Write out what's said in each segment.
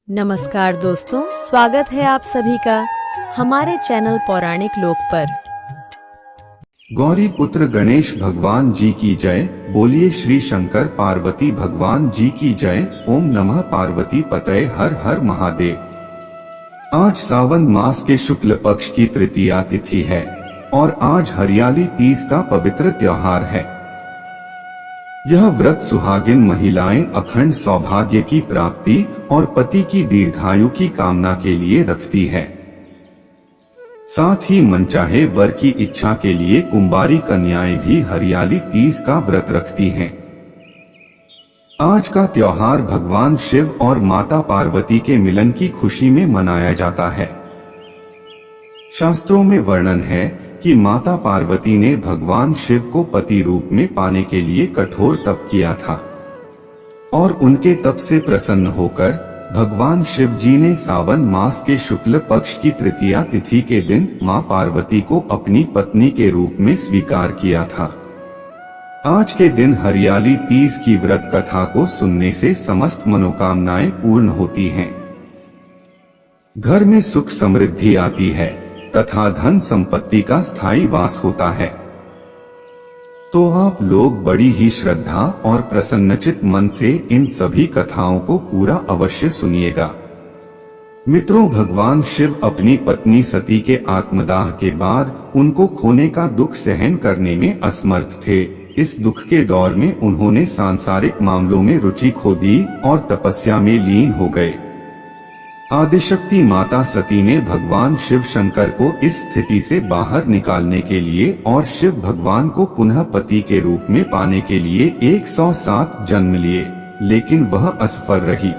नमस्कार दोस्तों, स्वागत है आप सभी का हमारे चैनल पौराणिक लोक पर। गौरी पुत्र गणेश भगवान जी की जय। बोलिए श्री शंकर पार्वती भगवान जी की जय। ओम नमः पार्वती पतये हर हर महादेव। आज सावन मास के शुक्ल पक्ष की तृतीया तिथि है और आज हरियाली तीज का पवित्र त्योहार है। यह व्रत सुहागिन महिलाएं अखंड सौभाग्य की प्राप्ति और पति की दीर्घायु की कामना के लिए रखती है। साथ ही मनचाहे वर की इच्छा के लिए कुंवारी कन्याएं भी हरियाली तीज का व्रत रखती हैं। आज का त्योहार भगवान शिव और माता पार्वती के मिलन की खुशी में मनाया जाता है। शास्त्रों में वर्णन है कि माता पार्वती ने भगवान शिव को पति रूप में पाने के लिए कठोर तप किया था और उनके तप से प्रसन्न होकर भगवान शिव जी ने सावन मास के शुक्ल पक्ष की तृतीया तिथि के दिन मां पार्वती को अपनी पत्नी के रूप में स्वीकार किया था। आज के दिन हरियाली तीज की व्रत कथा को सुनने से समस्त मनोकामनाएं पूर्ण होती हैं। घर में सुख समृद्धि आती है तथा धन संपत्ति का स्थायी वास होता है। तो आप लोग बड़ी ही श्रद्धा और प्रसन्नचित मन से इन सभी कथाओं को पूरा अवश्य सुनिएगा। मित्रों, भगवान शिव अपनी पत्नी सती के आत्मदाह के बाद उनको खोने का दुख सहन करने में असमर्थ थे। इस दुख के दौर में उन्होंने सांसारिक मामलों में रुचि खो दी और तपस्या में लीन हो गए। आदिशक्ति माता सती ने भगवान शिव शंकर को इस स्थिति से बाहर निकालने के लिए और शिव भगवान को पुनः पति के रूप में पाने के लिए 107 जन्म लिए, लेकिन वह असफल रही।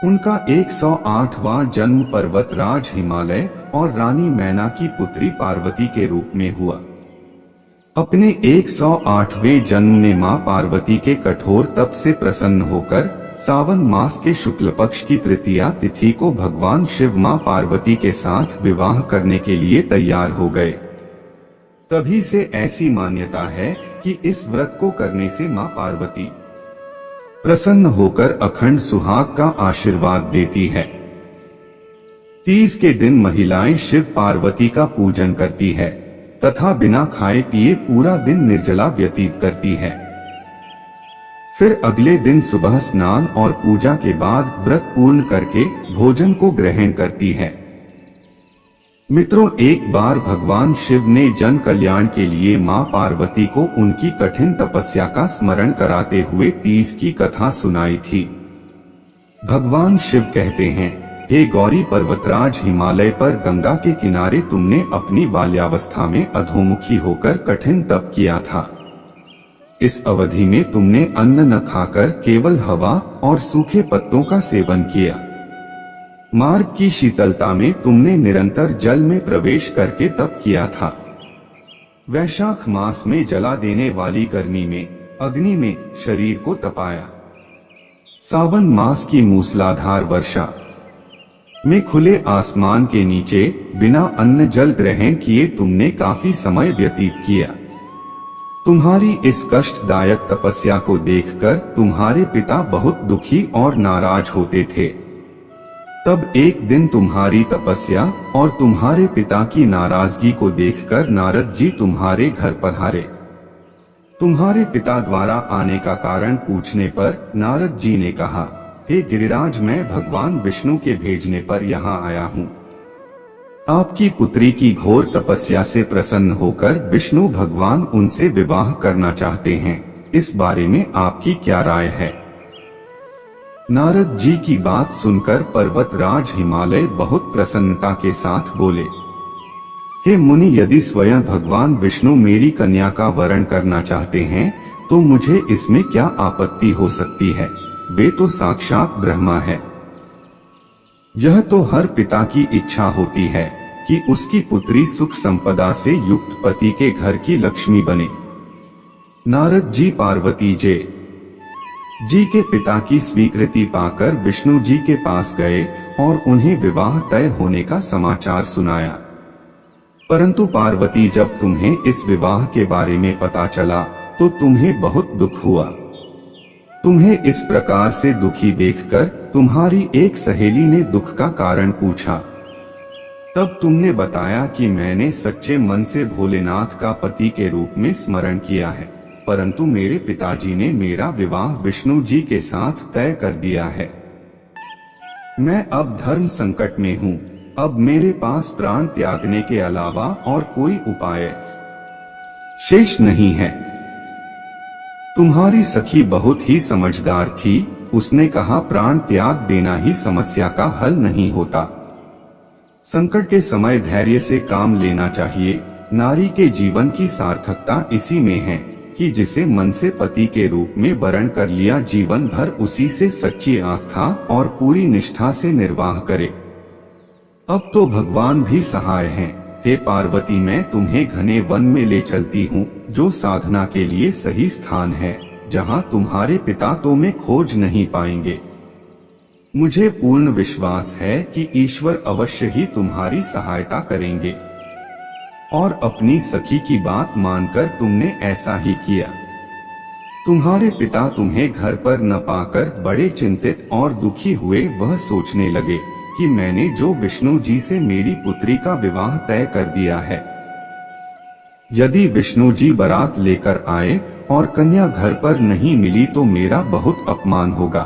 उनका 108वां जन्म पर्वतराज हिमालय और रानी मैना की पुत्री पार्वती के रूप में हुआ। अपने 108वें जन्म में मां पार्वती के कठोर तप से प्रसन्न होकर सावन मास के शुक्ल पक्ष की तृतीया तिथि को भगवान शिव मां पार्वती के साथ विवाह करने के लिए तैयार हो गए। तभी से ऐसी मान्यता है कि इस व्रत को करने से मां पार्वती प्रसन्न होकर अखंड सुहाग का आशीर्वाद देती है। तीज के दिन महिलाएं शिव पार्वती का पूजन करती है तथा बिना खाए पिए पूरा दिन निर्जला व्यतीत करती है। फिर अगले दिन सुबह स्नान और पूजा के बाद व्रत पूर्ण करके भोजन को ग्रहण करती है। मित्रों, एक बार भगवान शिव ने जन कल्याण के लिए मां पार्वती को उनकी कठिन तपस्या का स्मरण कराते हुए तीज की कथा सुनाई थी। भगवान शिव कहते हैं, हे गौरी पर्वतराज हिमालय पर गंगा के किनारे तुमने अपनी बाल्यावस्था में अधोमुखी होकर कठिन तप किया था। इस अवधि में तुमने अन्न न खाकर केवल हवा और सूखे पत्तों का सेवन किया। मार्ग की शीतलता में तुमने निरंतर जल में प्रवेश करके तप किया था। वैशाख मास में जला देने वाली गर्मी में अग्नि में शरीर को तपाया। सावन मास की मूसलाधार वर्षा में खुले आसमान के नीचे बिना अन्न जल ग्रहण किए तुमने काफी समय व्यतीत किया। तुम्हारी इस कष्टदायक तपस्या को देखकर तुम्हारे पिता बहुत दुखी और नाराज होते थे। तब एक दिन तुम्हारी तपस्या और तुम्हारे पिता की नाराजगी को देखकर नारद जी तुम्हारे घर पधारे। तुम्हारे पिता द्वारा आने का कारण पूछने पर नारद जी ने कहा, हे गिरिराज, मैं भगवान विष्णु के भेजने पर यहाँ आया हूँ। आपकी पुत्री की घोर तपस्या से प्रसन्न होकर विष्णु भगवान उनसे विवाह करना चाहते हैं। इस बारे में आपकी क्या राय है? नारद जी की बात सुनकर पर्वतराज हिमालय बहुत प्रसन्नता के साथ बोले, हे मुनि, यदि स्वयं भगवान विष्णु मेरी कन्या का वरण करना चाहते हैं तो मुझे इसमें क्या आपत्ति हो सकती है? वे तो साक्षात ब्रह्मा है। यह तो हर पिता की इच्छा होती है कि उसकी पुत्री सुख संपदा से युक्त पति के घर की लक्ष्मी बने। नारद जी पार्वती जी के पिता की स्वीकृति पाकर विष्णु जी के पास गए और उन्हें विवाह तय होने का समाचार सुनाया। परंतु पार्वती, जब तुम्हें इस विवाह के बारे में पता चला तो तुम्हें बहुत दुख हुआ। तुम्हें इस प्रकार से दुखी देखकर तुम्हारी एक सहेली ने दुख का कारण पूछा। तब तुमने बताया कि मैंने सच्चे मन से भोलेनाथ का पति के रूप में स्मरण किया है, परंतु मेरे पिताजी ने मेरा विवाह विष्णु जी के साथ तय कर दिया है। मैं अब धर्म संकट में हूँ। अब मेरे पास प्राण त्यागने के अलावा और कोई उपाय शेष नहीं है। तुम्हारी सखी बहुत ही समझदार थी। उसने कहा, प्राण त्याग देना ही समस्या का हल नहीं होता। संकट के समय धैर्य से काम लेना चाहिए। नारी के जीवन की सार्थकता इसी में है कि जिसे मन से पति के रूप में वरण कर लिया, जीवन भर उसी से सच्ची आस्था और पूरी निष्ठा से निर्वाह करे। अब तो भगवान भी सहाय हैं। हे पार्वती, मैं तुम्हें घने वन में ले चलती हूँ, जो साधना के लिए सही स्थान है, जहाँ तुम्हारे पिता तुम्हें खोज नहीं पाएंगे। मुझे पूर्ण विश्वास है कि ईश्वर अवश्य ही तुम्हारी सहायता करेंगे। और अपनी सखी की बात मानकर तुमने ऐसा ही किया। तुम्हारे पिता तुम्हें घर पर न पाकर बड़े चिंतित और दुखी हुए। वह सोचने लगे कि मैंने जो विष्णु जी से मेरी पुत्री का विवाह तय कर दिया है, यदि विष्णु जी बारात लेकर आए और कन्या घर पर नहीं मिली तो मेरा बहुत अपमान होगा।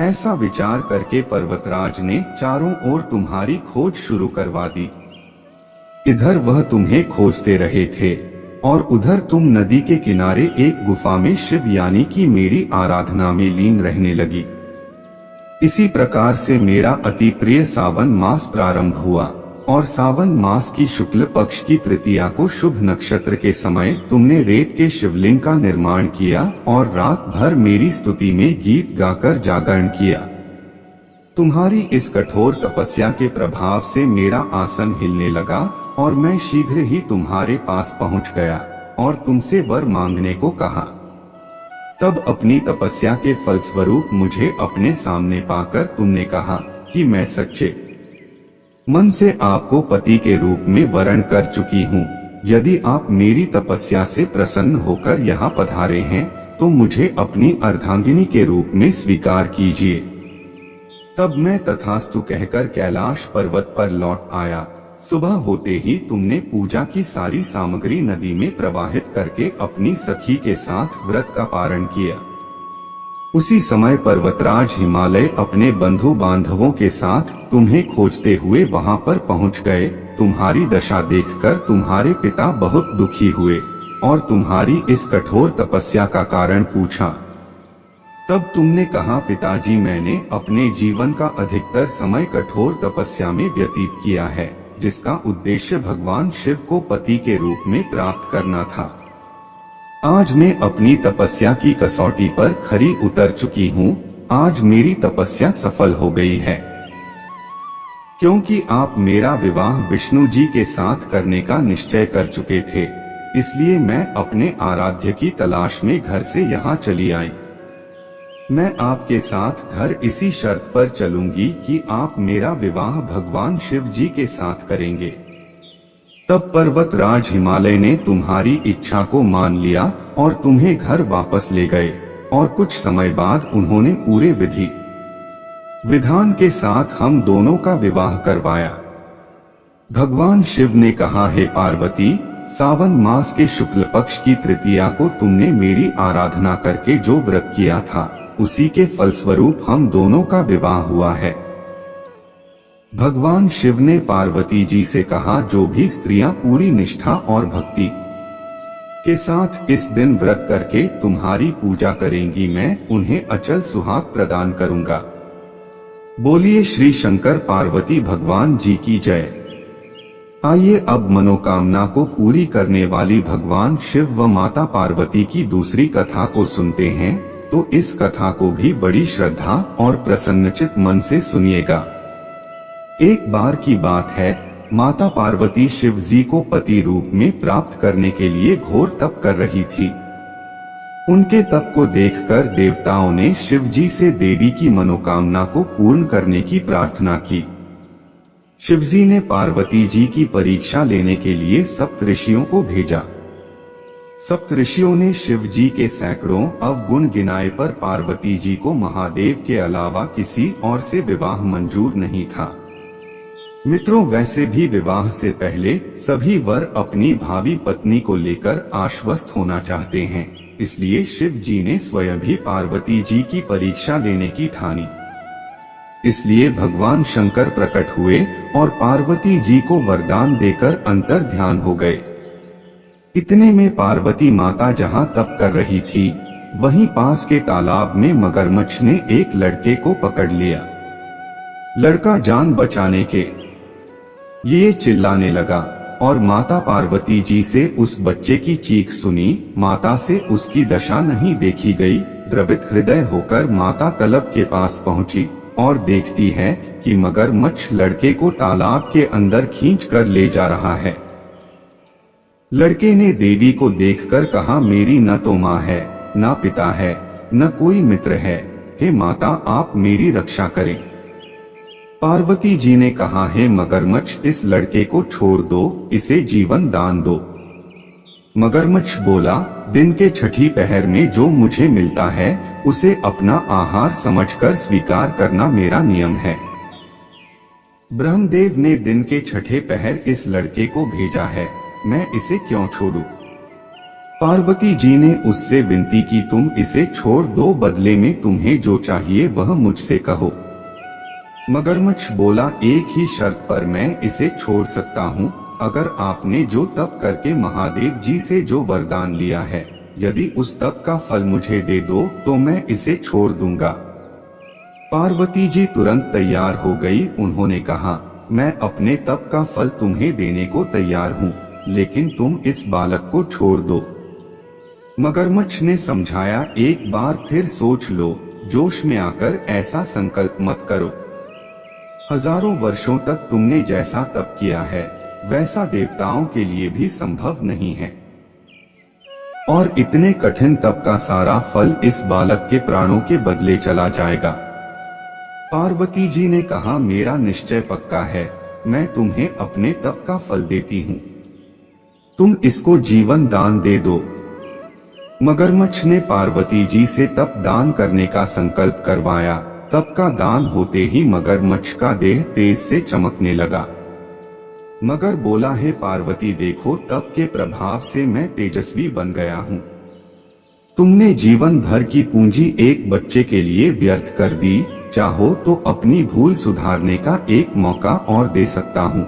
ऐसा विचार करके पर्वतराज ने चारों ओर तुम्हारी खोज शुरू करवा दी। इधर वह तुम्हें खोजते रहे थे और उधर तुम नदी के किनारे एक गुफा में शिव यानी कि मेरी आराधना में लीन रहने लगी। इसी प्रकार से मेरा अति प्रिय सावन मास प्रारंभ हुआ और सावन मास की शुक्ल पक्ष की तृतीया को शुभ नक्षत्र के समय तुमने रेत के शिवलिंग का निर्माण किया और रात भर मेरी स्तुति में गीत गाकर जागरण किया। तुम्हारी इस कठोर तपस्या के प्रभाव से मेरा आसन हिलने लगा और मैं शीघ्र ही तुम्हारे पास पहुंच गया और तुमसे वर मांगने को कहा। तब अपनी तपस्या के फलस्वरूप मुझे अपने सामने पाकर तुमने कहा कि मैं सच्चे मन से आपको पति के रूप में वरण कर चुकी हूँ। यदि आप मेरी तपस्या से प्रसन्न होकर यहाँ पधारे हैं तो मुझे अपनी अर्धांगिनी के रूप में स्वीकार कीजिए। तब मैं तथास्तु कहकर कैलाश पर्वत पर लौट आया। सुबह होते ही तुमने पूजा की सारी सामग्री नदी में प्रवाहित करके अपनी सखी के साथ व्रत का पारण किया। उसी समय पर्वतराज हिमालय अपने बंधु बांधवों के साथ तुम्हें खोजते हुए वहां पर पहुंच गए। तुम्हारी दशा देखकर तुम्हारे पिता बहुत दुखी हुए और तुम्हारी इस कठोर तपस्या का कारण पूछा। तब तुमने कहा, पिताजी, मैंने अपने जीवन का अधिकतर समय कठोर तपस्या में व्यतीत किया है, जिसका उद्देश्य भगवान शिव को पति के रूप में प्राप्त करना था। आज मैं अपनी तपस्या की कसौटी पर खरी उतर चुकी हूँ। आज मेरी तपस्या सफल हो गई है, क्योंकि आप मेरा विवाह विष्णु जी के साथ करने का निश्चय कर चुके थे। इसलिए मैं अपने आराध्य की तलाश में घर से यहाँ चली आई। मैं आपके साथ घर इसी शर्त पर चलूंगी कि आप मेरा विवाह भगवान शिव जी के साथ करेंगे। तब पर्वतराज हिमालय ने तुम्हारी इच्छा को मान लिया और तुम्हें घर वापस ले गए और कुछ समय बाद उन्होंने पूरे विधि विधान के साथ हम दोनों का विवाह करवाया। भगवान शिव ने कहा, हे पार्वती, सावन मास के शुक्ल पक्ष की तृतीया को तुमने मेरी आराधना करके जो व्रत किया था, उसी के फलस्वरूप हम दोनों का विवाह हुआ है। भगवान शिव ने पार्वती जी से कहा, जो भी स्त्रियां पूरी निष्ठा और भक्ति के साथ इस दिन व्रत करके तुम्हारी पूजा करेंगी, मैं उन्हें अचल सुहाग प्रदान करूंगा। बोलिए श्री शंकर पार्वती भगवान जी की जय। आइए अब मनोकामना को पूरी करने वाली भगवान शिव व माता पार्वती की दूसरी कथा को सुनते हैं। तो इस कथा को भी बड़ी श्रद्धा और प्रसन्नचित मन से सुनिएगा। एक बार की बात है, माता पार्वती शिव जी को पति रूप में प्राप्त करने के लिए घोर तप कर रही थी। उनके तप को देखकर देवताओं ने शिव जी से देवी की मनोकामना को पूर्ण करने की प्रार्थना की। शिव जी ने पार्वती जी की परीक्षा लेने के लिए सप्त ऋषियों को भेजा। सप्तऋषियों ने शिव जी के सैकड़ों अवगुण गिनाए पर पार्वती जी को महादेव के अलावा किसी और से विवाह मंजूर नहीं था। मित्रों, वैसे भी विवाह से पहले सभी वर अपनी भावी पत्नी को लेकर आश्वस्त होना चाहते हैं, इसलिए शिव जी ने स्वयं भी पार्वती जी की परीक्षा लेने की ठानी। इसलिए भगवान शंकर प्रकट हुए और पार्वती जी को वरदान देकर अंतर ध्यान हो गए। इतने में पार्वती माता जहां तप कर रही थी, वहीं पास के तालाब में मगरमच्छ ने एक लड़के को पकड़ लिया। लड़का जान बचाने के लिए चिल्लाने लगा और माता पार्वती जी से उस बच्चे की चीख सुनी। माता से उसकी दशा नहीं देखी गई। द्रवित हृदय होकर माता तलब के पास पहुंची और देखती है कि मगरमच्छ लड़के को तालाब के अंदर खींच कर ले जा रहा है। लड़के ने देवी को देखकर कहा, मेरी न तो माँ है, न पिता है, न कोई मित्र है। हे माता, आप मेरी रक्षा करें। पार्वती जी ने कहा, हे मगरमच्छ, इस लड़के को छोड़ दो, इसे जीवन दान दो। मगरमच्छ बोला, दिन के छठी पहर में जो मुझे मिलता है उसे अपना आहार समझकर स्वीकार करना मेरा नियम है। ब्रह्मदेव ने दिन के छठे पहर इस लड़के को भेजा है, मैं इसे क्यों छोड़ूं? पार्वती जी ने उससे विनती की, तुम इसे छोड़ दो, बदले में तुम्हें जो चाहिए वह मुझसे कहो। मगरमच्छ बोला, एक ही शर्त पर मैं इसे छोड़ सकता हूँ, अगर आपने जो तप करके महादेव जी से जो वरदान लिया है, यदि उस तप का फल मुझे दे दो तो मैं इसे छोड़ दूंगा। पार्वती जी तुरंत तैयार हो गई। उन्होंने कहा, मैं अपने तप का फल तुम्हें देने को तैयार हूँ, लेकिन तुम इस बालक को छोड़ दो। मगरमच्छ ने समझाया, एक बार फिर सोच लो, जोश में आकर ऐसा संकल्प मत करो। हजारों वर्षों तक तुमने जैसा तप किया है वैसा देवताओं के लिए भी संभव नहीं है, और इतने कठिन तप का सारा फल इस बालक के प्राणों के बदले चला जाएगा। पार्वती जी ने कहा, मेरा निश्चय पक्का है, मैं तुम्हें अपने तप का फल देती हूँ, तुम इसको जीवन दान दे दो। मगरमच्छ ने पार्वती जी से तप दान करने का संकल्प करवाया। तप का दान होते ही मगरमच्छ का देह तेज से चमकने लगा। मगर बोला, है पार्वती, देखो, तप के प्रभाव से मैं तेजस्वी बन गया हूँ। तुमने जीवन भर की पूंजी एक बच्चे के लिए व्यर्थ कर दी, चाहो तो अपनी भूल सुधारने का एक मौका और दे सकता हूँ।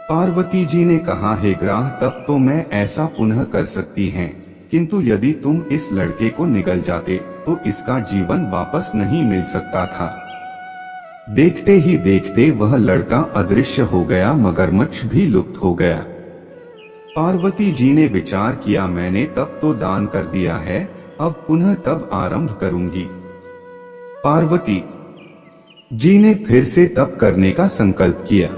पार्वती जी ने कहा, हे ग्राह, तब तो मैं ऐसा पुनः कर सकती हैं, किंतु यदि तुम इस लड़के को निगल जाते तो इसका जीवन वापस नहीं मिल सकता था। देखते ही देखते वह लड़का अदृश्य हो गया, मगरमच्छ भी लुप्त हो गया। पार्वती जी ने विचार किया, मैंने तब तो दान कर दिया है, अब पुनः तब आरंभ करूंगी। पार्वती जी ने फिर से तप करने का संकल्प किया।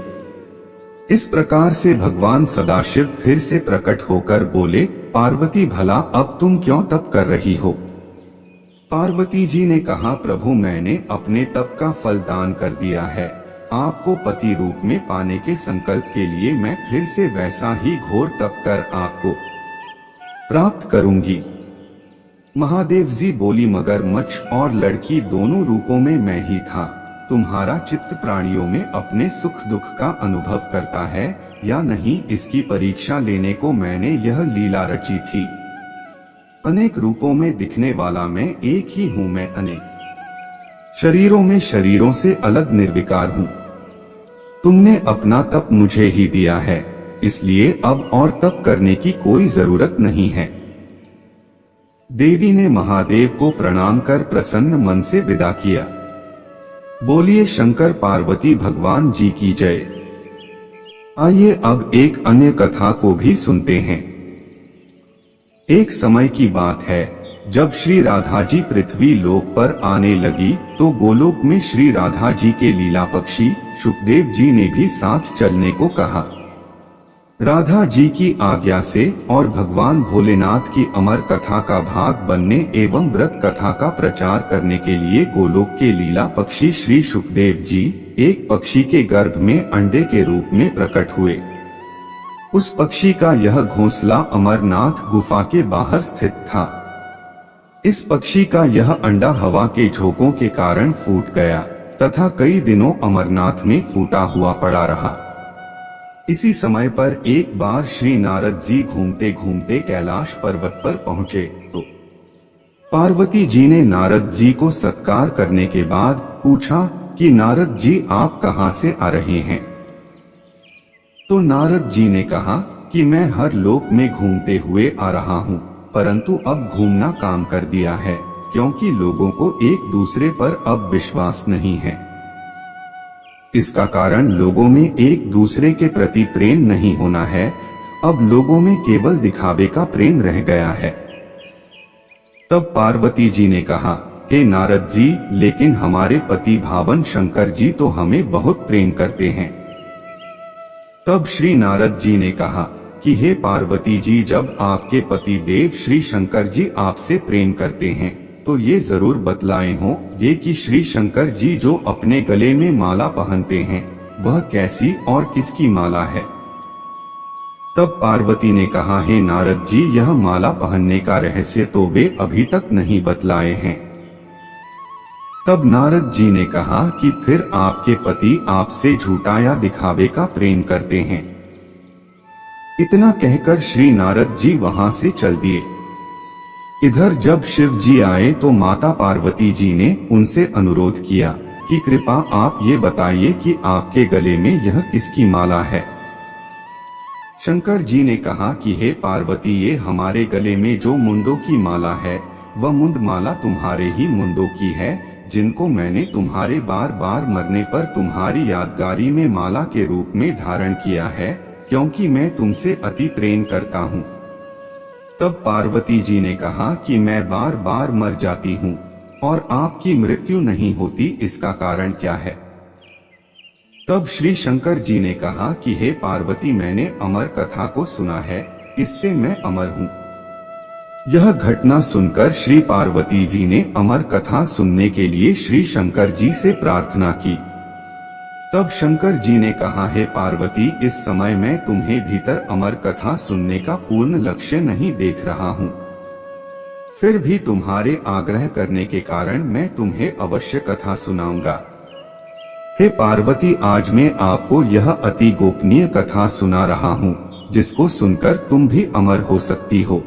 इस प्रकार से भगवान सदाशिव फिर से प्रकट होकर बोले, पार्वती, भला अब तुम क्यों तप कर रही हो? पार्वती जी ने कहा, प्रभु, मैंने अपने तप का फल दान कर दिया है, आपको पति रूप में पाने के संकल्प के लिए मैं फिर से वैसा ही घोर तप कर आपको प्राप्त करूंगी। महादेव जी बोली, मगरमच्छ और लड़की दोनों रूपों में मैं ही था। तुम्हारा चित्त प्राणियों में अपने सुख दुख का अनुभव करता है या नहीं, इसकी परीक्षा लेने को मैंने यह लीला रची थी। अनेक रूपों में दिखने वाला मैं एक ही हूँ, मैं अनेक शरीरों में शरीरों से अलग निर्विकार हूँ। तुमने अपना तप मुझे ही दिया है, इसलिए अब और तप करने की कोई जरूरत नहीं है। देवी ने महादेव को प्रणाम कर प्रसन्न मन से विदा किया। बोलिए शंकर पार्वती भगवान जी की जय। आइए अब एक अन्य कथा को भी सुनते हैं। एक समय की बात है, जब श्री राधा जी पृथ्वी लोक पर आने लगी तो गोलोक में श्री राधा जी के लीला पक्षी शुकदेव जी ने भी साथ चलने को कहा। राधा जी की आज्ञा से और भगवान भोलेनाथ की अमर कथा का भाग बनने एवं व्रत कथा का प्रचार करने के लिए गोलोक के लीला पक्षी श्री शुकदेव जी एक पक्षी के गर्भ में अंडे के रूप में प्रकट हुए। उस पक्षी का यह घोंसला अमरनाथ गुफा के बाहर स्थित था। इस पक्षी का यह अंडा हवा के झोंकों के कारण फूट गया तथा कई दिनों अमरनाथ में फूटा हुआ पड़ा रहा। इसी समय पर एक बार श्री नारद जी घूमते घूमते कैलाश पर्वत पर पहुंचे तो पार्वती जी ने नारद जी को सत्कार करने के बाद पूछा कि नारद जी आप कहां से आ रहे हैं। तो नारद जी ने कहा कि मैं हर लोक में घूमते हुए आ रहा हूं, परंतु अब घूमना काम कर दिया है, क्योंकि लोगों को एक दूसरे पर अब विश्वास नहीं है। इसका कारण लोगों में एक दूसरे के प्रति प्रेम नहीं होना है। अब लोगों में केवल दिखावे का प्रेम रह गया है। तब पार्वती जी ने कहा, हे नारद जी, लेकिन हमारे पति भावन शंकर जी तो हमें बहुत प्रेम करते हैं। तब श्री नारद जी ने कहा कि हे पार्वती जी, जब आपके पति देव श्री शंकर जी आपसे प्रेम करते हैं तो ये जरूर बतलाए हो ये कि श्री शंकर जी जो अपने गले में माला पहनते हैं वह कैसी और किसकी माला है। तब पार्वती ने कहा, हे नारद जी, यह माला पहनने का रहस्य तो वे अभी तक नहीं बतलाए हैं। तब नारद जी ने कहा कि फिर आपके पति आपसे झूठा या दिखावे का प्रेम करते हैं। इतना कहकर श्री नारद जी वहां से चल दिए। इधर जब शिव जी आए तो माता पार्वती जी ने उनसे अनुरोध किया कि कृपा आप ये बताइए कि आपके गले में यह किसकी माला है। शंकर जी ने कहा कि हे पार्वती, ये हमारे गले में जो मुंडों की माला है वह मुंड माला तुम्हारे ही मुंडों की है, जिनको मैंने तुम्हारे बार बार मरने पर तुम्हारी यादगारी में माला के रूप में धारण किया है, क्योंकि मैं तुमसे अति प्रेम करता हूँ। तब पार्वती जी ने कहा कि मैं बार बार मर जाती हूँ और आपकी मृत्यु नहीं होती, इसका कारण क्या है। तब श्री शंकर जी ने कहा कि हे पार्वती, मैंने अमर कथा को सुना है, इससे मैं अमर हूँ। यह घटना सुनकर श्री पार्वती जी ने अमर कथा सुनने के लिए श्री शंकर जी से प्रार्थना की। तब शंकर जी ने कहा, हे पार्वती, इस समय मैं तुम्हें भीतर अमर कथा सुनने का पूर्ण लक्ष्य नहीं देख रहा हूँ, फिर भी तुम्हारे आग्रह करने के कारण मैं तुम्हें अवश्य कथा सुनाऊंगा। हे पार्वती, आज मैं आपको यह अति गोपनीय कथा सुना रहा हूँ, जिसको सुनकर तुम भी अमर हो सकती हो।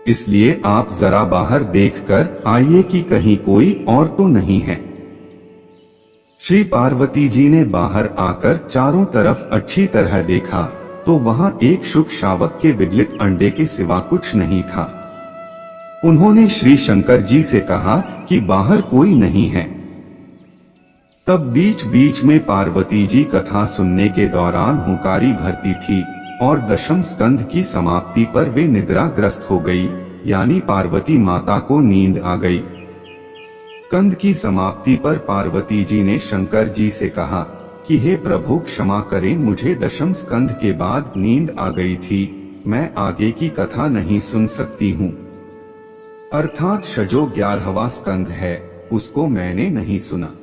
इसलिए आप जरा बाहर देखकर आइए कि कहीं कोई और तो नहीं है। श्री पार्वती जी ने बाहर आकर चारों तरफ अच्छी तरह देखा तो वहां एक शुक शावक के विगलित अंडे के सिवा कुछ नहीं था। उन्होंने श्री शंकर जी से कहा कि बाहर कोई नहीं है। तब बीच बीच में पार्वती जी कथा सुनने के दौरान हुंकारी भरती थी और दशम स्कंध की समाप्ति पर वे निद्राग्रस्त हो गई, यानी पार्वती माता को नींद आ गई। स्कंद की समाप्ति पर पार्वती जी ने शंकर जी से कहा कि हे प्रभु, क्षमा करें, मुझे दशम स्कंद के बाद नींद आ गई थी, मैं आगे की कथा नहीं सुन सकती हूँ। अर्थात जो 11वां स्कंद है उसको मैंने नहीं सुना।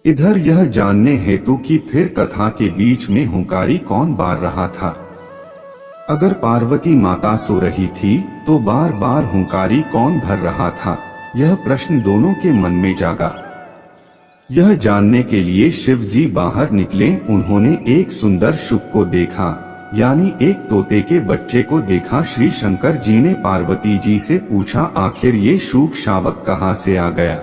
इधर यह जानने हेतु कि फिर कथा के बीच में हुंकारी कौन बार रहा था। अगर पार्वती माता सो रही थी तो बार बार हुंकारी कौन भर रहा था, यह प्रश्न दोनों के मन में जागा। यह जानने के लिए शिव जी बाहर निकले। उन्होंने एक सुंदर शुक को देखा, यानी एक तोते के बच्चे को देखा। श्री शंकर जी ने पार्वती जी से पूछा, आखिर ये शुक शावक कहाँ से आ गया।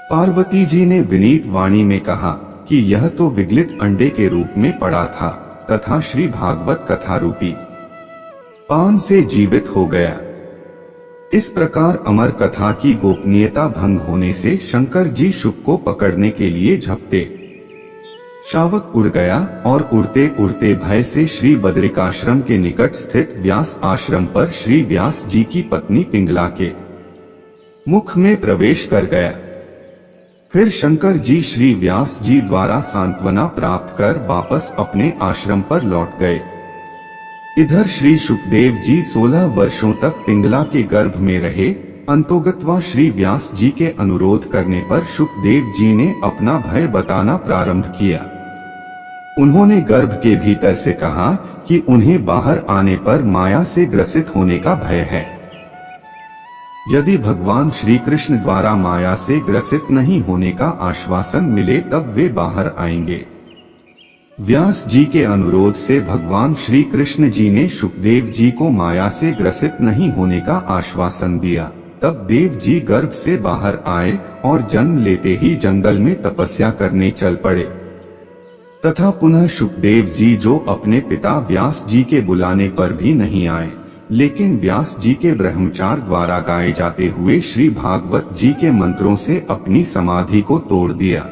पार्वती जी ने विनीत वाणी में कहा कि यह तो विगलित अंडे के रूप में पड़ा था तथा श्री भागवत कथा रूपी पान से जीवित हो गया। इस प्रकार अमर कथा की गोपनीयता भंग होने से शंकर जी शुक को पकड़ने के लिए झपटे। शावक उड़ गया और उड़ते उड़ते भय से श्री बद्रिकाश्रम के निकट स्थित व्यास आश्रम पर श्री व्यास जी की पत्नी पिंगला के मुख में प्रवेश कर गया। फिर शंकर जी श्री व्यास जी द्वारा सांत्वना प्राप्त कर वापस अपने आश्रम पर लौट गए। इधर श्री सुखदेव जी 16 वर्षों तक पिंगला के गर्भ में रहे। अंतोगत्वा श्री व्यास जी के अनुरोध करने पर सुखदेव जी ने अपना भय बताना प्रारंभ किया। उन्होंने गर्भ के भीतर से कहा कि उन्हें बाहर आने पर माया से ग्रसित होने का भय है। यदि भगवान श्री कृष्ण द्वारा माया से ग्रसित नहीं होने का आश्वासन मिले तब वे बाहर आएंगे। व्यास जी के अनुरोध से भगवान श्री कृष्ण जी ने शुकदेव जी को माया से ग्रसित नहीं होने का आश्वासन दिया। तब देव जी गर्भ से बाहर आए और जन्म लेते ही जंगल में तपस्या करने चल पड़े तथा पुनः शुकदेव जी जो अपने पिता व्यास जी के बुलाने पर भी नहीं आए, लेकिन व्यास जी के ब्रह्मचार द्वारा गाए जाते हुए श्री भागवत जी के मंत्रों से अपनी समाधि को तोड़ दिया।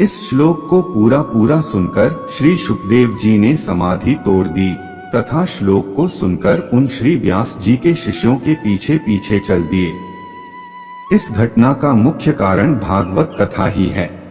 इस श्लोक को पूरा सुनकर श्री शुकदेव जी ने समाधि तोड़ दी तथा श्लोक को सुनकर उन श्री व्यास जी के शिष्यों के पीछे पीछे चल दिए। इस घटना का मुख्य कारण भागवत कथा ही है।